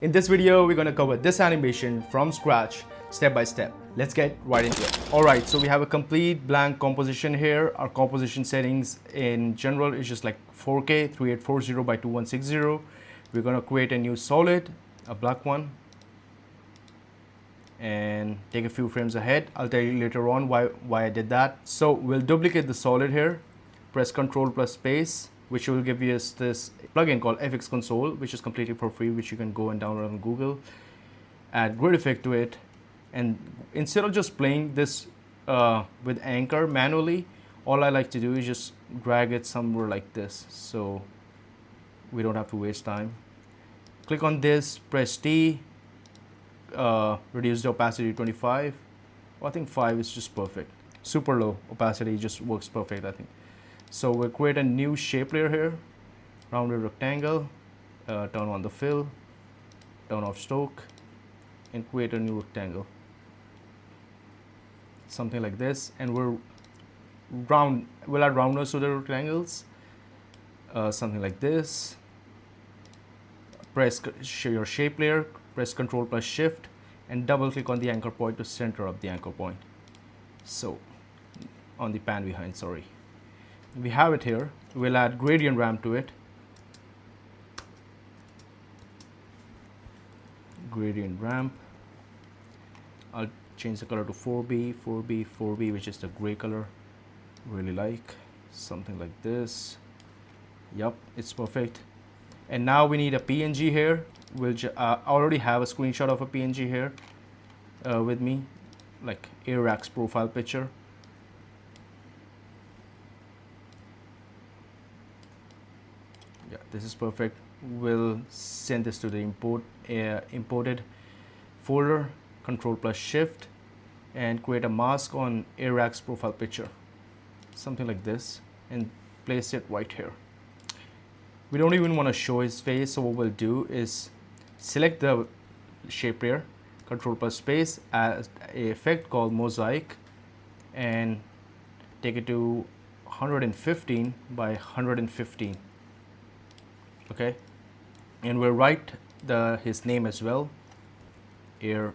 In this video, we're going to cover this animation from scratch, step by step. Let's get right into it. Alright, so we have a complete blank composition here. Our composition settings in general is just like 4K 3840 by 2160. We're going to create a new solid, a black one, and take a few frames ahead. I'll tell you later on why I did that. So we'll duplicate the solid here, press Ctrl plus space, which will give you this plugin called FX Console, which is completely for free, which you can go and download on Google. Add grid effect to it, and instead of just playing this with anchor manually, all I like to do is just drag it somewhere like this, so we don't have to waste time. Click on this, press T, reduce the opacity to 25. I think 5 is just perfect. Super low opacity just works perfect, I think. So we'll create a new shape layer here, rounded rectangle, turn on the fill, turn off stroke, and create a new rectangle. Something like this, and we'll add roundness to the rectangles, something like this. Press your shape layer, press Ctrl plus Shift, and double click on the anchor point to center up the anchor point. So, on the pan behind, sorry. We have it here. We'll add gradient ramp to it. Gradient ramp. I'll change the color to 4B, 4B, 4B, which is the gray color. Really like something like this. Yup, it's perfect. And now we need a PNG here. I already have a screenshot of a PNG here with me, like Airax profile picture. Yeah, this is perfect. We'll send this to the imported folder, Ctrl plus Shift, and create a mask on Airax profile picture, something like this, and place it right here. We don't even want to show his face, so what we'll do is select the shape layer, Ctrl plus space, as an effect called mosaic, and take it to 115 by 115. Okay, and we'll write his name as well, air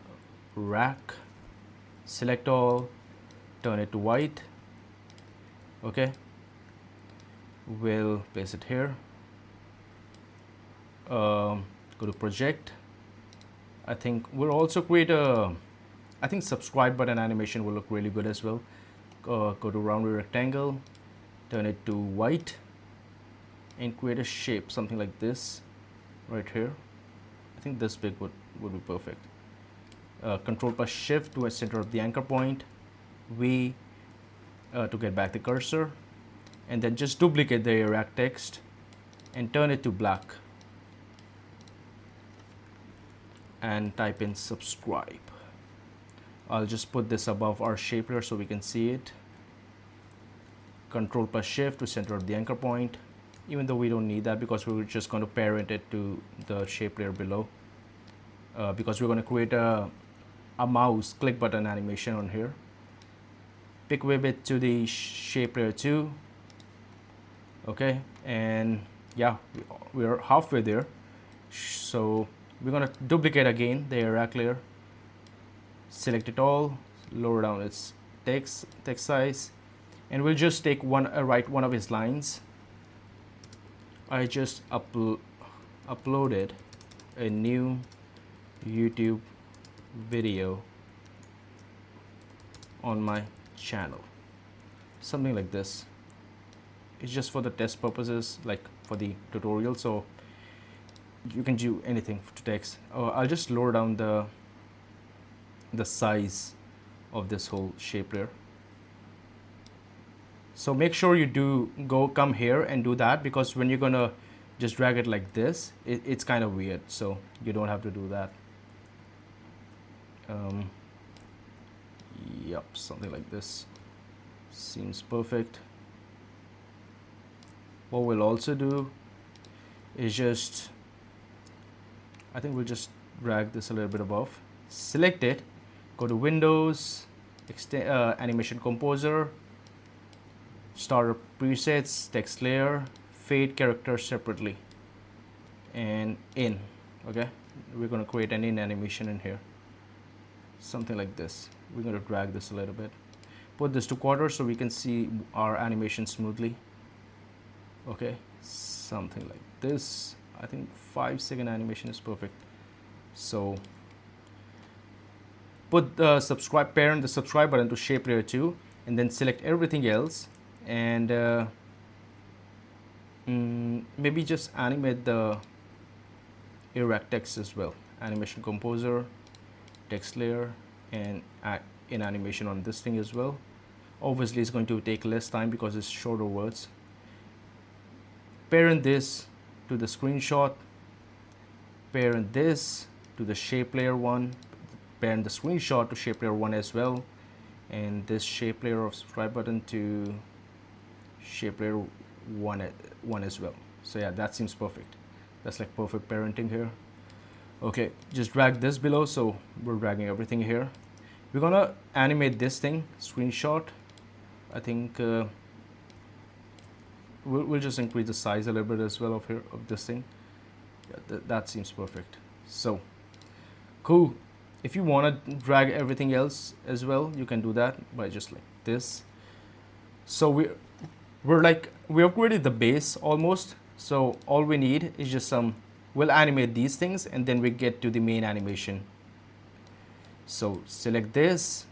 rack, select all, turn it to white. Okay, we'll place it here, go to project. I think we'll also create I think subscribe button animation will look really good as well. Go to rounded rectangle, turn it to white, and create a shape, something like this right here. I think this big would be perfect. Ctrl plus Shift to center of the anchor point, V to get back the cursor, and then just duplicate the Airax text and turn it to black and type in subscribe. I'll just put this above our shape layer so we can see it. Ctrl plus Shift to center of the anchor point, even though we don't need that because we're just going to parent it to the shape layer below, because we're going to create a mouse click button animation on here. Pick web it to the shape layer 2. Okay, and yeah, we're halfway there. So we're going to duplicate again the Airax layer, select it all, lower down its text size, and we'll just take write one of his lines. I just uploaded a new YouTube video on my channel, something like this. It's just for the test purposes, like for the tutorial, so you can do anything to text. I'll just lower down the size of this whole shape layer. So make sure you come here and do that, because when you're gonna just drag it like this, it's kind of weird, so you don't have to do that. Yep, something like this seems perfect. What we'll also do is I think we'll just drag this a little bit above, select it, go to Windows, Animation Composer, starter presets, text layer, fade characters separately, and in. Okay, we're going to create an in animation in here, something like this. We're going to drag this a little bit, put this to quarter so we can see our animation smoothly. Okay, something like this. I think 5-second animation is perfect. So put the parent the subscribe button to shape layer 2, and then select everything else, and maybe just animate the erect text as well. Animation composer, text layer, and in animation on this thing as well. Obviously it's going to take less time because it's shorter words. Parent this to the screenshot, parent this to the shape layer 1, parent the screenshot to shape layer 1 as well, and this shape layer of subscribe button to shape layer 1 as well. So yeah, that seems perfect. That's like perfect parenting here. Okay, just drag this below. So we're dragging everything here. We're gonna animate this thing, screenshot. I think we'll just increase the size a little bit as well of this thing. Yeah, that seems perfect. So cool. If you want to drag everything else as well, you can do that by just like this. So we upgraded the base almost. So all we need is just we'll animate these things, and then we get to the main animation. So select this.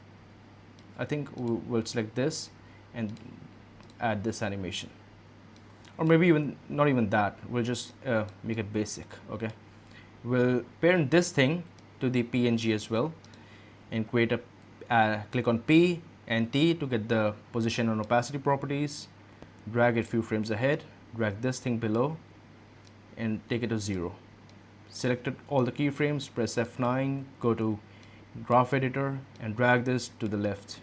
I think we'll select this and add this animation, or maybe even not even that. We'll just make it basic. Okay, we'll parent this thing to the PNG as well, and create click on P and T to get the position and opacity properties. Drag it few frames ahead, drag this thing below, and take it to 0. Select all the keyframes, press F9, go to graph editor, and drag this to the left.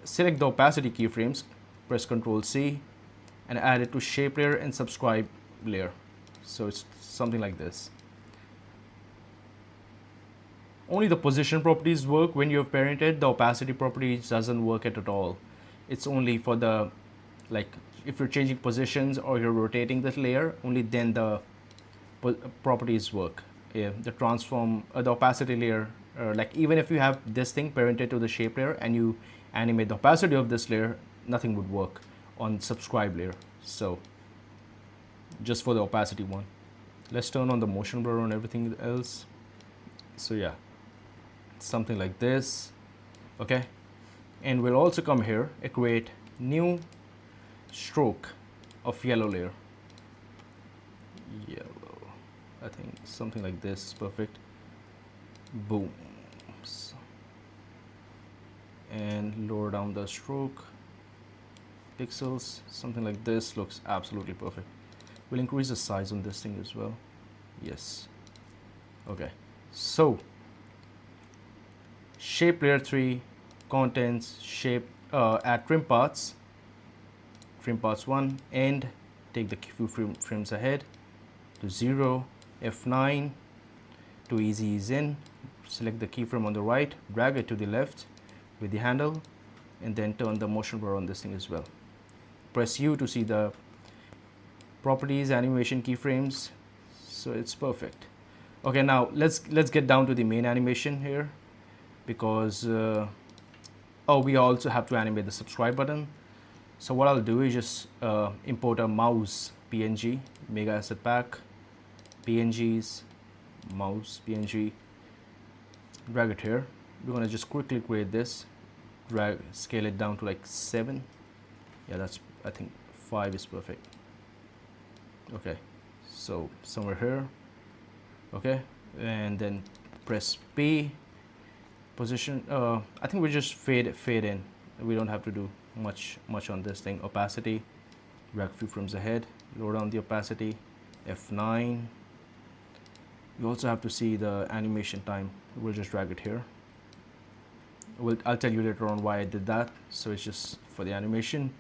Select the opacity keyframes, press Ctrl C, and add it to shape layer and subscribe layer. So it's something like this. Only the position properties work when you have parented. The opacity properties doesn't work at all. It's only for the, like, if you're changing positions or you're rotating this layer, only then the properties work. Yeah, the transform, the opacity layer, like even if you have this thing parented to the shape layer and you animate the opacity of this layer, nothing would work on subscribe layer. So just for the opacity one. Let's turn on the motion blur on everything else. So yeah, something like this. Okay, and we'll also come here and create new stroke of yellow layer. Yellow, I think something like this is perfect. Boom. And lower down the stroke pixels, something like this looks absolutely perfect. We'll increase the size on this thing as well. Yes. Okay, so shape layer 3, contents, shape, add trim parts 1, and take the few frames ahead to 0, F9 to easy ease in, select the keyframe on the right, drag it to the left with the handle, and then turn the motion blur on this thing as well. Press U to see the properties, animation keyframes. So it's perfect. Okay, now let's get down to the main animation here, because we also have to animate the subscribe button. So what I'll do is just import a mouse PNG, mega asset pack, PNGs, mouse PNG, drag it here. We're gonna just quickly create this, scale it down to like 7. Yeah, that's, I think 5 is perfect. Okay, so somewhere here. Okay, and then press P, position. I think we just fade in. We don't have to do much on this thing. Opacity, drag a few frames ahead, lower down the opacity, F9. You also have to see the animation time. We'll just drag it here. I'll tell you later on why I did that. So it's just for the animation.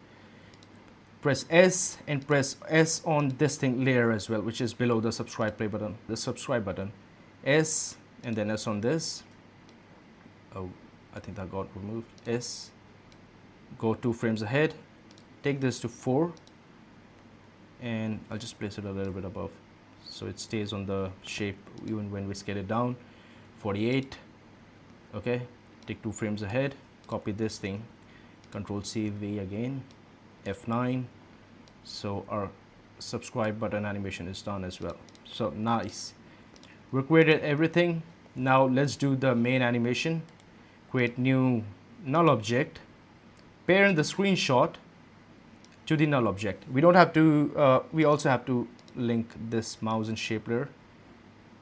Press S and press S on this thing layer as well, which is below the subscribe button. The subscribe button. S and then S on this. Oh, I think that got removed. S. Go 2 frames ahead. Take this to 4. And I'll just place it a little bit above. so it stays on the shape even when we scale it down. 48. Okay, take 2 frames ahead, copy this thing, Control C V again, F9. So our subscribe button animation is done as well. So nice, we created everything. Now let's do the main animation. Create new null object, parent the screenshot to the null object. We don't have to, we also have to link this mouse and shape layer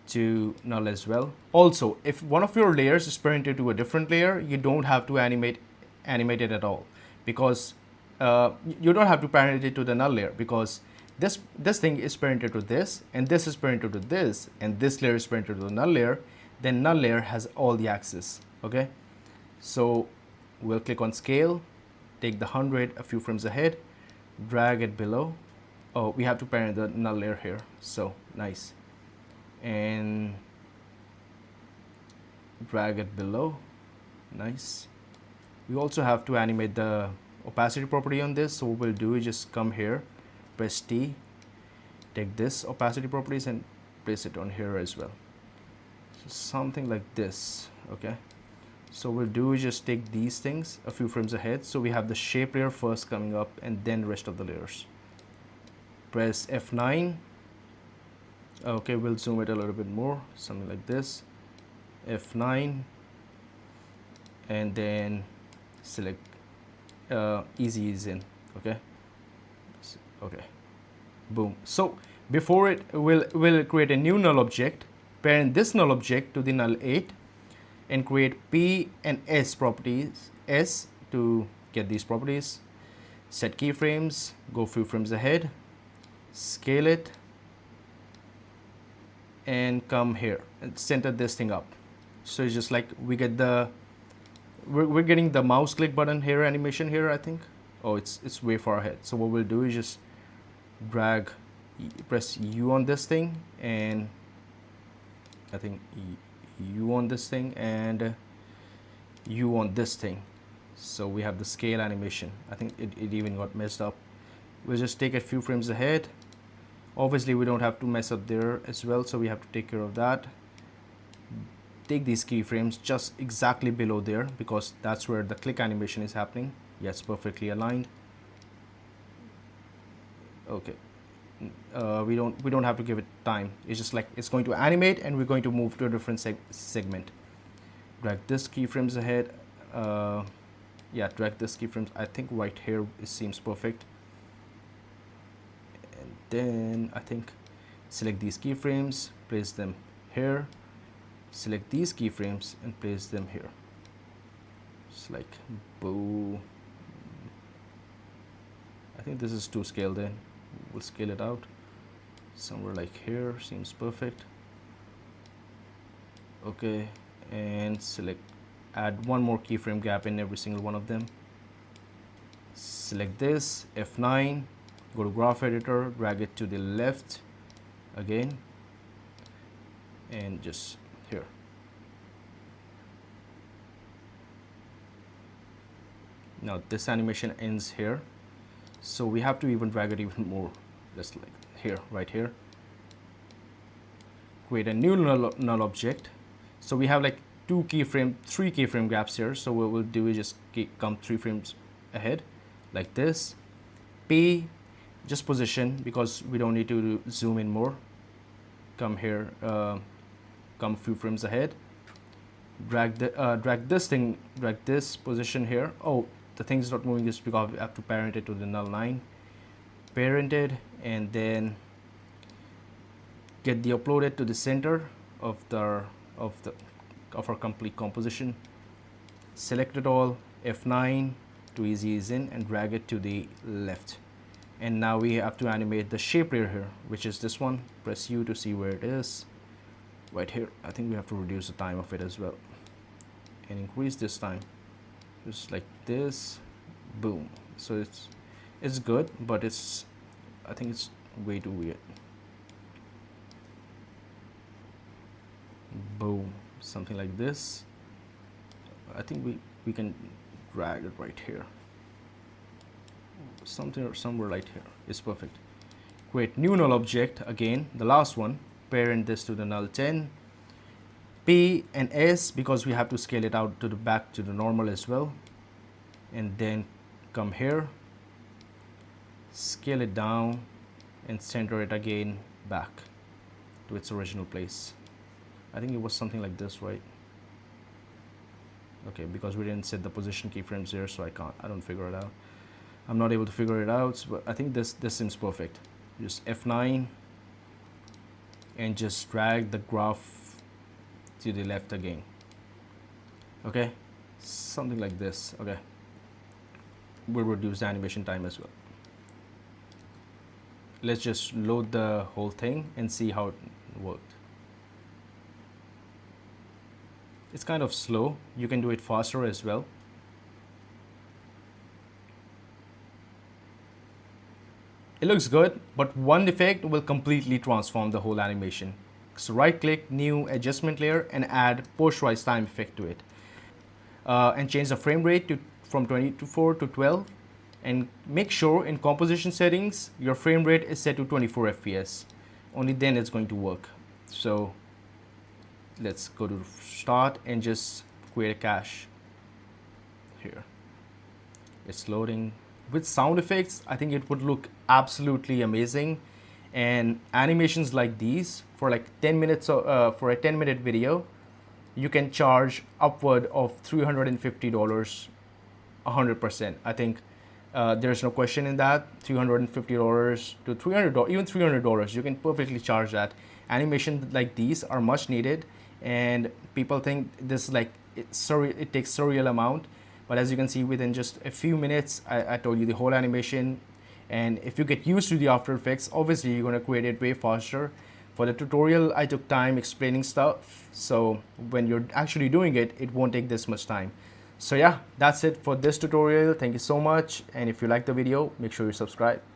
to null as well. Also, if one of your layers is parented to a different layer, you don't have to animate it at all, because you don't have to parent it to the null layer, because this thing is parented to this, and this is parented to this, and this layer is parented to the null layer. Then null layer has all the axes. Okay, so we'll click on scale, take the 100 a few frames ahead, drag it below. Oh, we have to parent the null layer here, so nice, and drag it below. Nice. We also have to animate the opacity property on this, so what we'll do is just come here, press T, take this opacity properties and place it on here as well, so something like this. Okay, so we'll do is just take these things a few frames ahead, so we have the shape layer first coming up and then rest of the layers. Press F9. Okay, we'll zoom it a little bit more, something like this, F9, and then select easy ease in. Okay, okay, boom. So before it, we'll create a new null object, parent this null object to the null 8, and create P and S properties, S to get these properties. Set keyframes, go few frames ahead, scale it, and come here and center this thing up. So it's just like we get the, we're getting the mouse click button here animation here, I think. Oh, it's way far ahead. So what we'll do is just drag, press U on this thing, and I think U on this thing, and U on this thing. So we have the scale animation. I think it even got messed up. We'll just take a few frames ahead. Obviously we don't have to mess up there as well, so we have to take care of that. Take these keyframes just exactly below there, because that's where the click animation is happening. Yes, perfectly aligned. Okay, we don't have to give it time. It's just like it's going to animate and we're going to move to a different segment. Drag this keyframes ahead. Yeah, drag this keyframes. I think right here it seems perfect. And then I think select these keyframes, place them here. Select these keyframes and place them here. It's like boo. I think this is too scaled in. We'll scale it out somewhere like here. Seems perfect. Okay, and select, add one more keyframe gap in every single one of them. Select this, F9, go to graph editor, drag it to the left again, and just here. Now this animation ends here, so we have to even drag it even more, just like here, right here. Create a new null object. So we have like three keyframe gaps here. So what we'll do is just come 3 frames ahead, like this. P, just position, because we don't need to zoom in more. Come here, come a few frames ahead. Drag this position here. Oh, the thing's not moving just because we have to parent it to the null 9. Parented, and then get the uploaded to the center of our complete composition. Select it all, F9 to easy ease in, and drag it to the left. And now we have to animate the shape layer here, which is this one. Press U to see where it is. Right here. I think we have to reduce the time of it as well and increase this time, just like this. Boom. So it's good, but I think it's way too weird. Boom, something like this. I think we can drag it right here, somewhere right here is perfect. create new null object, again the last one, parent this to the null 10, P and S because we have to scale it out to the back to the normal as well, and then come here, scale it down and center it again back to its original place. I think it was something like this, right? Okay, because we didn't set the position keyframes here, so I don't figure it out. I'm not able to figure it out, but I think this seems perfect. Just F9 and just drag the graph to the left again. Okay, something like this. Okay, we'll reduce the animation time as well. Let's just load the whole thing and see how it worked. It's kind of slow. You can do it faster as well. It looks good, but one effect will completely transform the whole animation. So right click, new adjustment layer, and add post rise time effect to it. And change the frame rate from 24 to 12. And make sure in composition settings, your frame rate is set to 24 FPS. Only then it's going to work. So let's go to start and just create a cache here. It's loading. With sound effects, I think it would look absolutely amazing. And animations like these for like 10 minutes for a 10-minute video, you can charge upward of $350 100%. I think there's no question in that. $350 to $300, even $300, you can perfectly charge that. Animations like these are much needed, and people think this is like it takes surreal amount, but as you can see, within just a few minutes, I told you the whole animation. And if you get used to the After Effects, obviously you're going to create it way faster. For the tutorial, I took time explaining stuff, so when you're actually doing it, it won't take this much time. So yeah, that's it for this tutorial. Thank you so much, and if you like the video, make sure you subscribe.